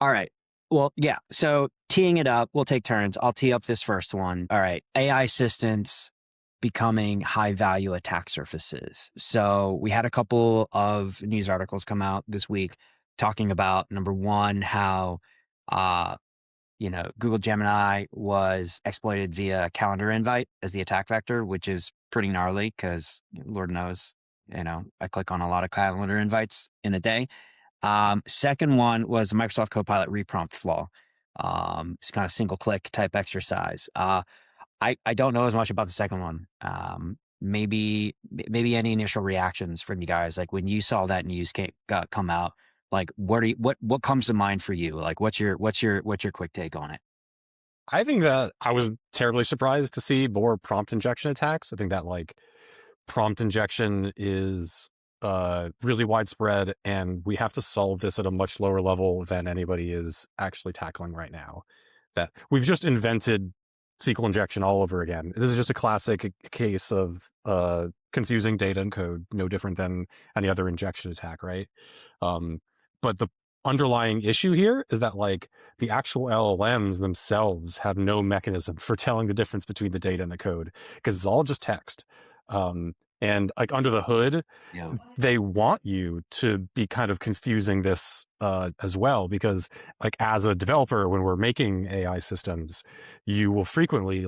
All right. Well, yeah. So teeing it up, we'll take turns. I'll tee up this first one. All right. AI assistants becoming high value attack surfaces. So we had a couple of news articles come out this week talking about number one, how, uh, Google Gemini was exploited via calendar invite as the attack vector, which is pretty gnarly because Lord knows, I click on a lot of calendar invites in a day. Second one was a Microsoft Copilot reprompt flaw. It's kind of single click type exercise. I don't know as much about the second one. Maybe any initial reactions from you guys, like when you saw that news come out, like what comes to mind for you? Like what's your quick take on it? I think that I was terribly surprised to see more prompt injection attacks. I think that prompt injection is really widespread, and we have to solve this at a much lower level than anybody is actually tackling right now. That we've just invented SQL injection all over again. This is just a classic case of confusing data and code, no different than any other injection attack, right? But the underlying issue here is that the actual LLMs themselves have no mechanism for telling the difference between the data and the code, because it's all just text. And under the hood, Yeah. they want you to be kind of confusing this as well, because as a developer, when we're making AI systems, you will frequently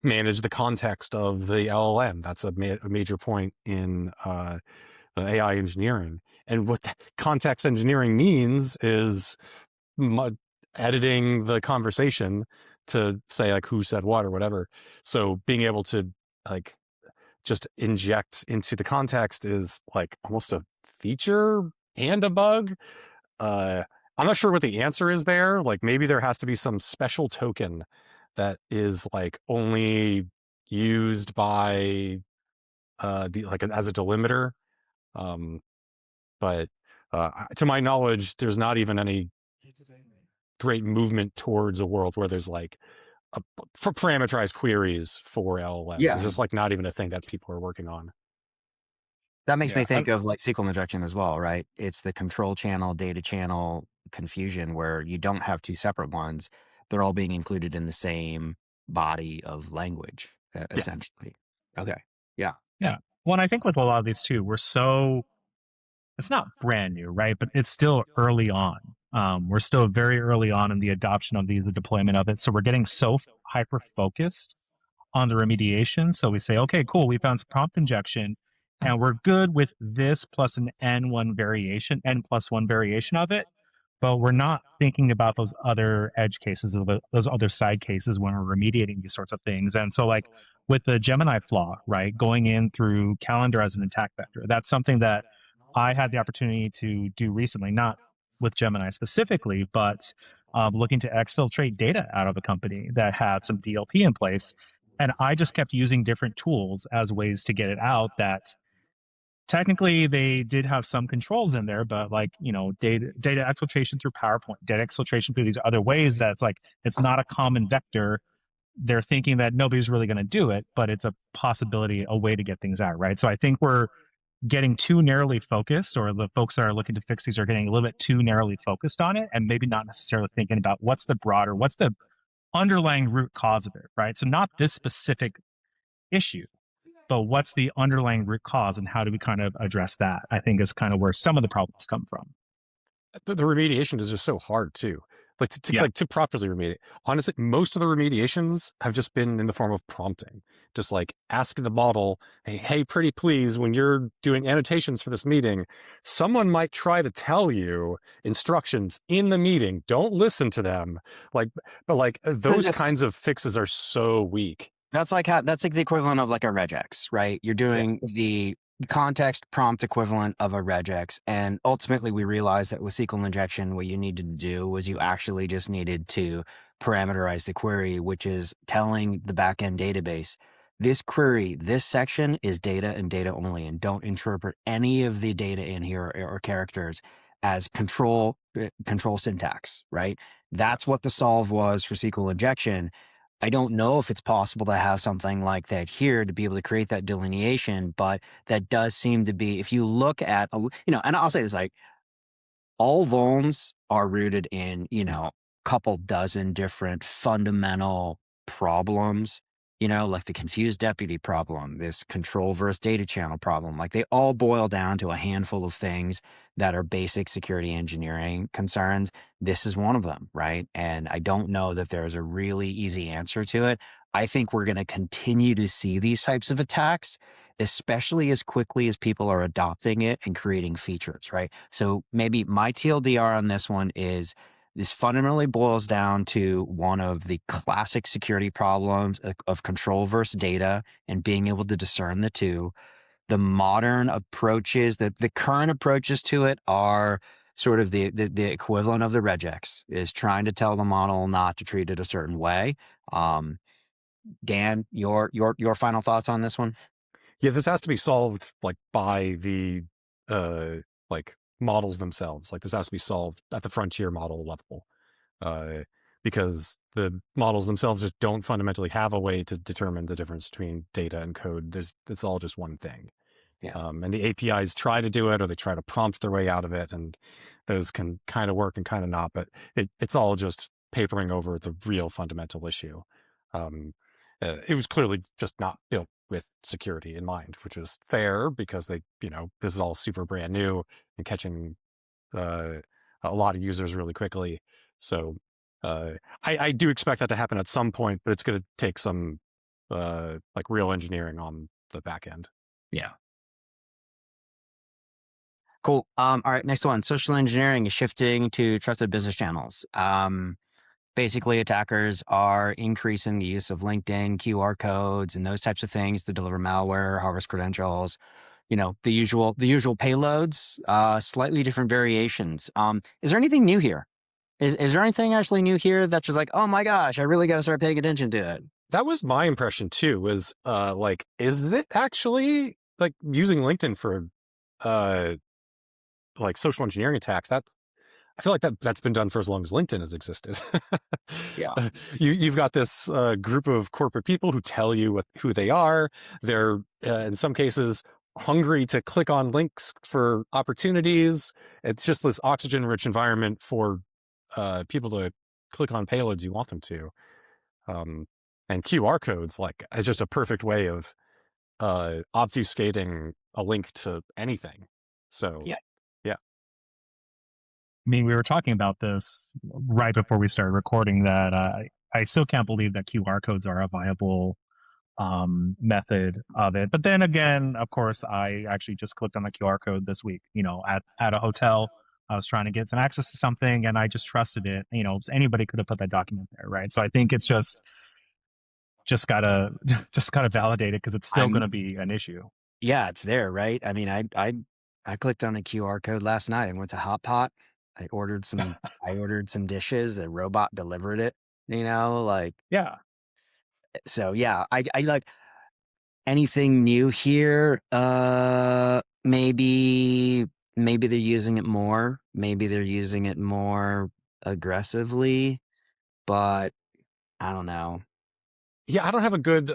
manage the context of the LLM. That's a major point in AI engineering. And what context engineering means is editing the conversation to say who said what or whatever. So being able to just inject into the context is almost a feature and a bug. I'm not sure what the answer is there. Maybe there has to be some special token that is only used by as a delimiter. But to my knowledge, there's not even any great movement towards a world where there's for parameterized queries for LLMs. Yeah. It's just not even a thing that people are working on. That makes me Yeah, think of SQL injection as well, right? It's the control channel, data channel confusion where you don't have two separate ones. They're all being included in the same body of language, essentially. Okay. Yeah. yeah. Well, and I think with a lot of these too, it's not brand new, right? But it's still early on. We're still very early on in the adoption of these, the deployment of it. So we're getting so hyper focused on the remediation. So we say, okay, cool, we found some prompt injection, and we're good with this plus an n plus one variation of it. But we're not thinking about those other edge cases, those other side cases when we're remediating these sorts of things. And so, with the Gemini flaw, right, going in through calendar as an attack vector, that's something that I had the opportunity to do recently, not with Gemini specifically, but looking to exfiltrate data out of a company that had some DLP in place. And I just kept using different tools as ways to get it out that technically they did have some controls in there, but data exfiltration through PowerPoint, data exfiltration through these other ways that's it's not a common vector. They're thinking that nobody's really going to do it, but it's a possibility, a way to get things out, right? So I think we're getting too narrowly focused, or the folks that are looking to fix these are getting a little bit too narrowly focused on it, and maybe not necessarily thinking about what's the underlying root cause of it, right? So not this specific issue, but what's the underlying root cause, and how do we kind of address that? I think is kind of where some of the problems come from. The remediation is just so hard too. To properly remediate. Honestly, most of the remediations have just been in the form of prompting. Just asking the model, hey, pretty please, when you're doing annotations for this meeting, someone might try to tell you instructions in the meeting. Don't listen to them. Those kinds of fixes are so weak. That's that's the equivalent of a regex, right? You're doing the context prompt equivalent of a regex. And ultimately we realized that with SQL injection, what you needed to do was you actually just needed to parameterize the query, which is telling the backend database, this query, this section is data and data only, and don't interpret any of the data in here or characters as control syntax, right? That's what the solve was for SQL injection. I don't know if it's possible to have something like that here to be able to create that delineation, but that does seem to be, if you look at, and I'll say this, all vulns are rooted in, couple dozen different fundamental problems, like the confused deputy problem, this control versus data channel problem. Like they all boil down to a handful of things that are basic security engineering concerns. This is one of them, right? And I don't know that there's a really easy answer to it. I think we're going to continue to see these types of attacks, especially as quickly as people are adopting it and creating features, right? So maybe my TLDR on this one is this fundamentally boils down to one of the classic security problems of control versus data and being able to discern the two. The modern approaches, the current approaches to it are sort of the equivalent of the regex, is trying to tell the model not to treat it a certain way. Dan, your final thoughts on this one? Yeah, this has to be solved like by the like models themselves. Like this has to be solved at the frontier model level. Because the models themselves just don't fundamentally have a way to determine the difference between data and code. It's all just one thing. Yeah. And the APIs try to do it, or they try to prompt their way out of it, and those can kind of work and kind of not. But it's all just papering over the real fundamental issue. It was clearly just not built with security in mind, which is fair because this is all super brand new and catching a lot of users really quickly. So I do expect that to happen at some point, but it's going to take some like real engineering on the back end. Yeah. Cool. All right, next one. Social engineering is shifting to trusted business channels. Basically, attackers are increasing the use of LinkedIn, QR codes, and those types of things to deliver malware, harvest credentials. The usual payloads, slightly different variations. Is there anything new here? Is there anything actually new here that's just like, oh my gosh, I really got to start paying attention to it? That was my impression too, was like, is it actually like using LinkedIn for like social engineering attacks? I feel like that's been done for as long as LinkedIn has existed. Yeah. You've got this group of corporate people who tell you who they are. They're in some cases hungry to click on links for opportunities. It's just this oxygen-rich environment for people to click on payloads you want them to. And QR codes, like, is just a perfect way of obfuscating a link to anything. So Yeah. I mean, we were talking about this right before we started recording that I still can't believe that QR codes are a viable method of it. But then again, of course, I actually just clicked on the QR code this week, at a hotel. I was trying to get some access to something and I just trusted it. Anybody could have put that document there, right? So I think it's just gotta just gotta validate it because it's still going to be an issue. Yeah, it's there, right? I mean, I clicked on a QR code last night. I went to Hot Pot. I ordered some dishes. A robot delivered it. Like, Yeah. so yeah. I like anything new here. Maybe they're using it more. Maybe they're using it more aggressively, but I don't know. Yeah, I don't have a good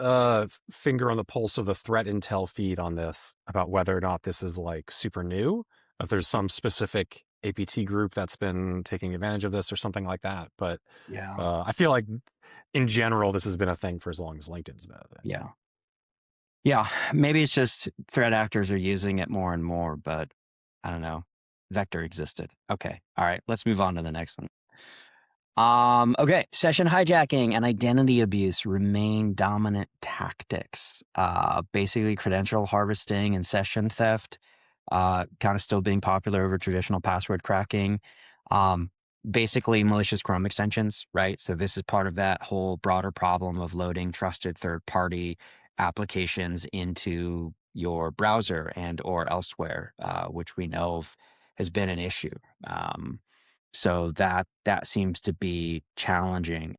finger on the pulse of the threat intel feed on this about whether or not this is like super new, if there's some specific APT group that's been taking advantage of this or something like that. But Yeah. I feel like in general, this has been a thing for as long as LinkedIn's been a thing. Yeah. Yeah. Maybe it's just threat actors are using it more and more, but I don't know. Vector existed. Okay. All right. Let's move on to the next one. Okay. Session hijacking and identity abuse remain dominant tactics. Basically credential harvesting and session theft, kind of still being popular over traditional password cracking. Basically malicious Chrome extensions, right? So this is part of that whole broader problem of loading trusted third-party applications into your browser and or elsewhere, which we know has been an issue. So that seems to be challenging.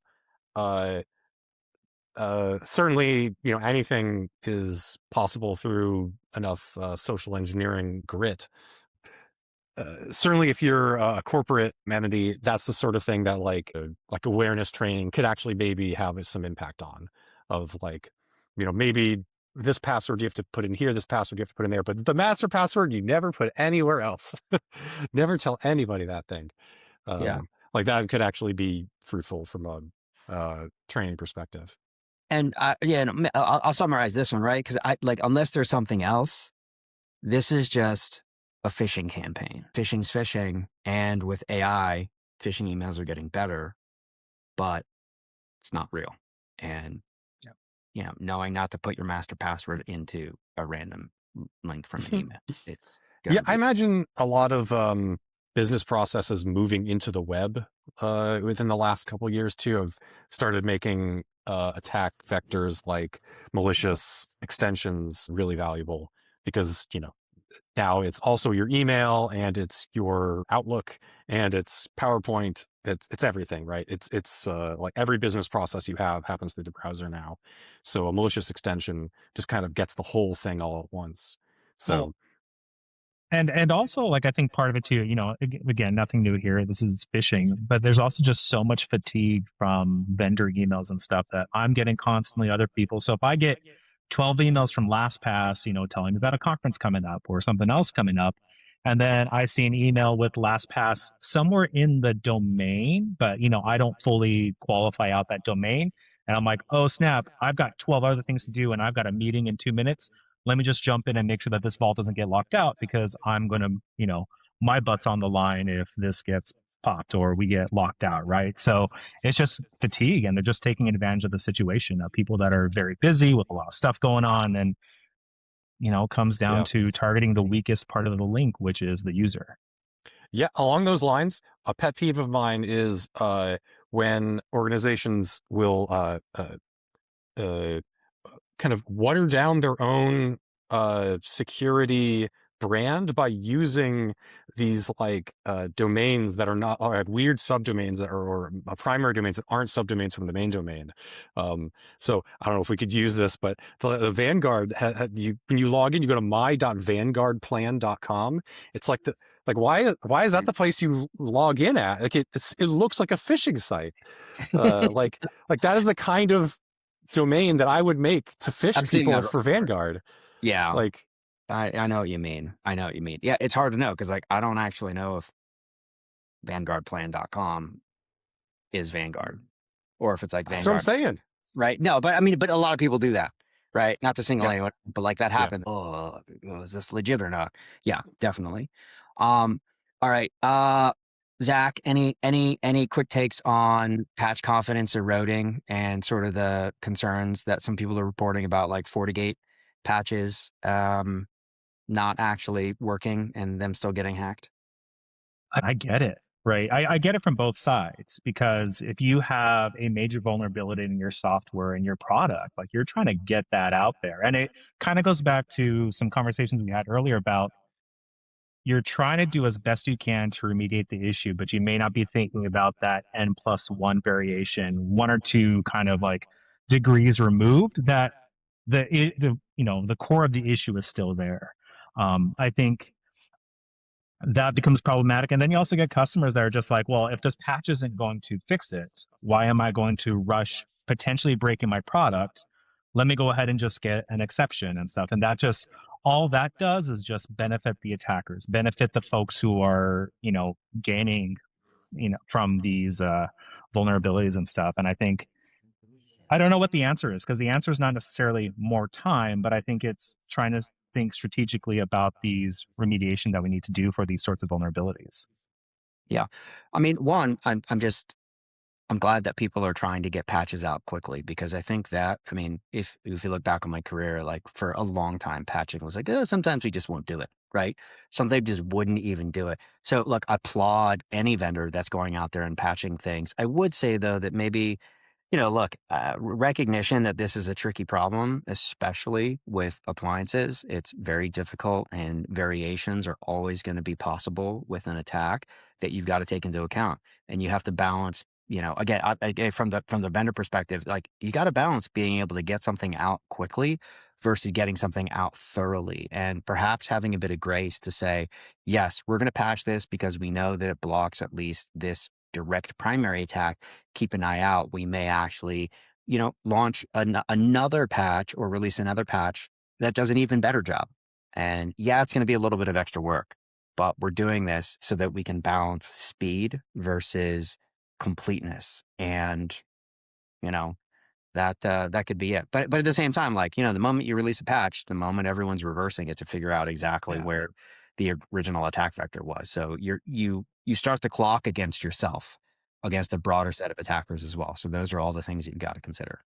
Certainly, anything is possible through enough social engineering grit. Certainly, if you're a corporate entity, that's the sort of thing that like awareness training could actually maybe have some impact on. Of like, maybe this password you have to put in here, this password you have to put in there, but the master password you never put anywhere else. Never tell anybody that thing. Yeah. Like that could actually be fruitful from a training perspective. And I'll summarize this one, right? Because unless there's something else, this is just a phishing campaign. Phishing's phishing, and with AI, phishing emails are getting better, but it's not real. And knowing not to put your master password into a random link from an email, it's Yeah, gonna I be. imagine a lot of business processes moving into the web within the last couple of years too have started making attack vectors like malicious extensions really valuable because now it's also your email and it's your Outlook and it's PowerPoint. It's everything, right? It's like every business process you have happens through the browser now. So a malicious extension just kind of gets the whole thing all at once. Well, So and also, like, I think part of it too, again, nothing new here. This is phishing, but there's also just so much fatigue from vendor emails and stuff that I'm getting constantly, other people. So if I get 12 emails from LastPass, telling me about a conference coming up or something else coming up, and then I see an email with LastPass somewhere in the domain, but I don't fully qualify out that domain. And I'm like, oh snap, I've got 12 other things to do and I've got a meeting in 2 minutes. Let me just jump in and make sure that this vault doesn't get locked out because I'm going to, my butt's on the line if this gets popped or we get locked out, right? So it's just fatigue and they're just taking advantage of the situation of people that are very busy with a lot of stuff going on. And, comes down yeah. to targeting the weakest part of the link, which is the user. Yeah, along those lines, a pet peeve of mine is when organizations will uh, kind of water down their own security brand by using these like domains that are not, or have weird subdomains that are, or primary domains that aren't subdomains from the main domain. So I don't know if we could use this, but the Vanguard, when you log in, you go to my.vanguardplan.com. It's like why is that the place you log in at? Like it looks like a phishing site. Like that is the kind of domain that I would make to fish I'm seeing people that. for Vanguard. Yeah, Like, I know what you mean. I know what you mean. Yeah, it's hard to know because I don't actually know if vanguardplan.com is Vanguard or if it's like that's what I'm Vanguard. saying. Right. No, but but a lot of people do that, right? Not to single Yeah. anyone, but like that Yeah. happened. Oh, is this legit or not? Yeah, definitely. All right. Zach, any quick takes on patch confidence eroding and sort of the concerns that some people are reporting about like FortiGate patches not actually working and them still getting hacked? I get it, right? I get it from both sides because if you have a major vulnerability in your software and your product, like you're trying to get that out there. And it kind of goes back to some conversations we had earlier about you're trying to do as best you can to remediate the issue, but you may not be thinking about that n+1 variation, one or two kind of like degrees removed that the core of the issue is still there. I think that becomes problematic. And then you also get customers that are just like, well, if this patch isn't going to fix it, why am I going to rush potentially breaking my product? Let me go ahead and just get an exception and stuff. And that just, all that does is just benefit the attackers, benefit the folks who are, gaining, from these vulnerabilities and stuff. And I think, I don't know what the answer is because the answer is not necessarily more time, but I think it's trying to think strategically about these remediation that we need to do for these sorts of vulnerabilities. Yeah. I mean, one, I'm glad that people are trying to get patches out quickly because I think that, if you look back on my career, like for a long time, patching was like, sometimes we just won't do it, right? Sometimes just wouldn't even do it. So look, I applaud any vendor that's going out there and patching things. I would say though that maybe look, recognition that this is a tricky problem, especially with appliances. It's very difficult and variations are always going to be possible with an attack that you've got to take into account. And you have to balance, again, from the vendor perspective, like you got to balance being able to get something out quickly versus getting something out thoroughly and perhaps having a bit of grace to say, yes, we're going to patch this because we know that it blocks at least this direct primary attack. Keep an eye out. We may actually, launch another patch or release another patch that does an even better job. And yeah, it's going to be a little bit of extra work, but we're doing this so that we can balance speed versus completeness. And, you know, that could be it. But at the same time, like, the moment you release a patch, the moment everyone's reversing it to figure out exactly where the original attack vector was. So you start the clock against yourself, against a broader set of attackers as well. So those are all the things you've got to consider.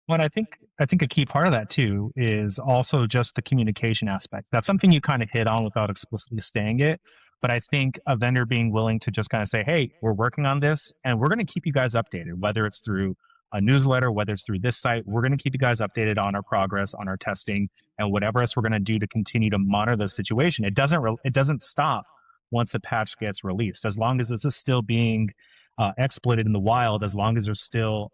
Well, I think a key part of that too is also just the communication aspect. That's something you kind of hit on without explicitly saying it. But I think a vendor being willing to just kind of say, hey, we're working on this and we're going to keep you guys updated, whether it's through a newsletter, whether it's through this site, we're going to keep you guys updated on our progress, on our testing, and whatever else we're going to do to continue to monitor the situation. It doesn't stop once a patch gets released. As long as this is still being exploited in the wild, as long as there's still,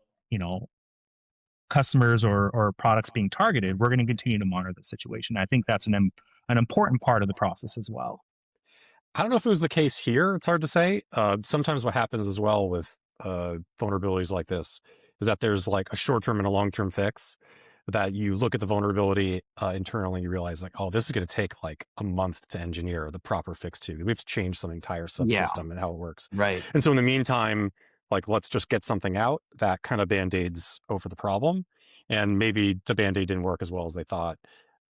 customers or products being targeted, we're going to continue to monitor the situation. I think that's an important part of the process as well. I don't know if it was the case here. It's hard to say. Sometimes what happens as well with vulnerabilities like this is that there's like a short-term and a long-term fix. That you look at the vulnerability internally, and you realize like, oh, this is going to take like a month to engineer the proper fix to. We have to change some entire subsystem and how it works. Right. And so in the meantime, like, let's just get something out that kind of band-aids over the problem. And maybe the band-aid didn't work as well as they thought.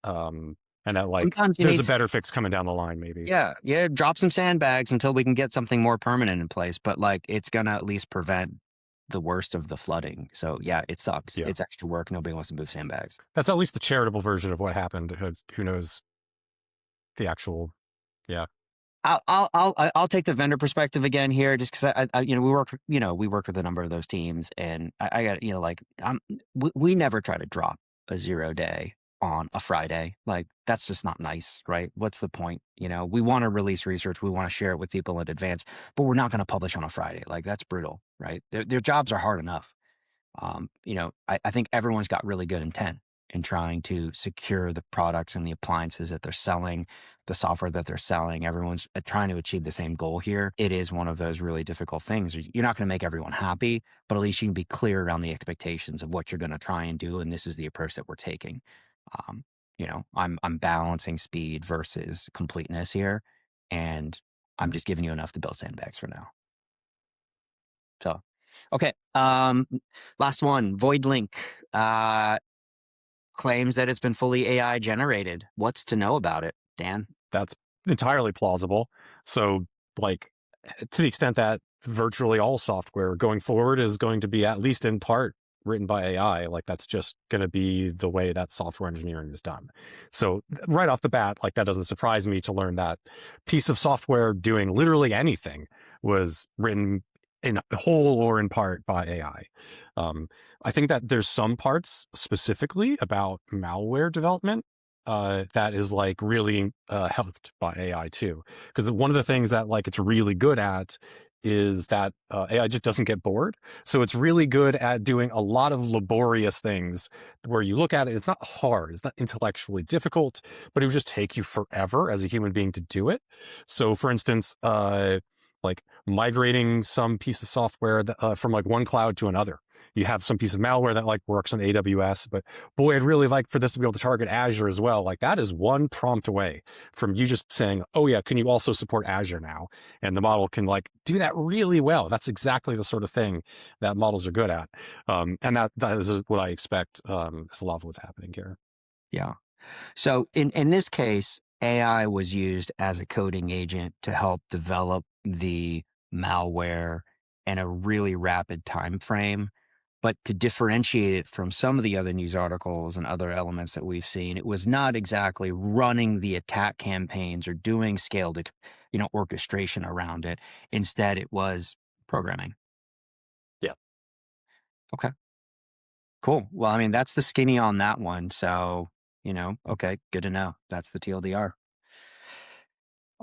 And that like, there's a better fix coming down the line, maybe. Yeah. Drop some sandbags until we can get something more permanent in place. But like, it's going to at least prevent the worst of the flooding. So yeah, it sucks. It's extra work. Nobody wants to move sandbags. That's at least the charitable version of what happened. Who knows the actual, I'll take the vendor perspective again here, just because we work with a number of those teams, and I got we never try to drop a 0 day on a Friday. Like, that's just not nice, right? What's the point? We want to release research, we want to share it with people in advance, but we're not going to publish on a Friday. Like, that's brutal, right? Their jobs are hard enough. I think everyone's got really good intent in trying to secure the products and the appliances that they're selling, the software that they're selling. Everyone's trying to achieve the same goal here. It is one of those really difficult things. You're not going to make everyone happy, but at least you can be clear around the expectations of what you're going to try and do. And this is the approach that we're taking. I'm balancing speed versus completeness here, and I'm just giving you enough to build sandbags for now. So, okay. Last one, Void Link. Claims that it's been fully AI generated. What's to know about it, Dan? That's entirely plausible. So, like, to the extent that virtually all software going forward is going to be at least in part written by AI, like, that's just going to be the way that software engineering is done. So right off the bat, like, that doesn't surprise me to learn that piece of software doing literally anything was written in whole or in part by AI. I think that there's some parts specifically about malware development that is like really helped by AI too. Because one of the things that like it's really good at is that AI just doesn't get bored. So it's really good at doing a lot of laborious things where you look at it, it's not hard, it's not intellectually difficult, but it would just take you forever as a human being to do it. So for instance, like migrating some piece of software that, from like one cloud to another. You have some piece of malware that like works on AWS, but boy, I'd really like for this to be able to target Azure as well. Like, that is one prompt away from you just saying, oh yeah, can you also support Azure now? And the model can like do that really well. That's exactly the sort of thing that models are good at. And that is what I expect is a lot of what's happening here. Yeah. So in this case, AI was used as a coding agent to help develop the malware in a really rapid time frame. But to differentiate it from some of the other news articles and other elements that we've seen, it was not exactly running the attack campaigns or doing scaled, orchestration around it. Instead, it was programming. Yeah. Okay. Cool. Well, I mean, that's the skinny on that one. So, okay, good to know. That's the TLDR.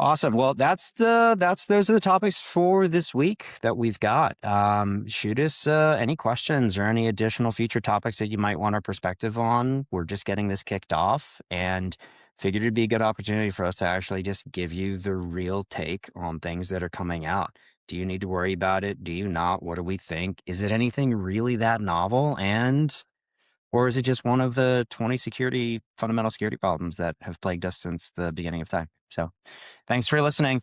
Awesome. Well, those are the topics for this week that we've got. Shoot us any questions or any additional future topics that you might want our perspective on. We're just getting this kicked off and figured it'd be a good opportunity for us to actually just give you the real take on things that are coming out. Do you need to worry about it? Do you not? What do we think? Is it anything really that novel? And Or is it just one of the 20 fundamental security problems that have plagued us since the beginning of time? So thanks for listening.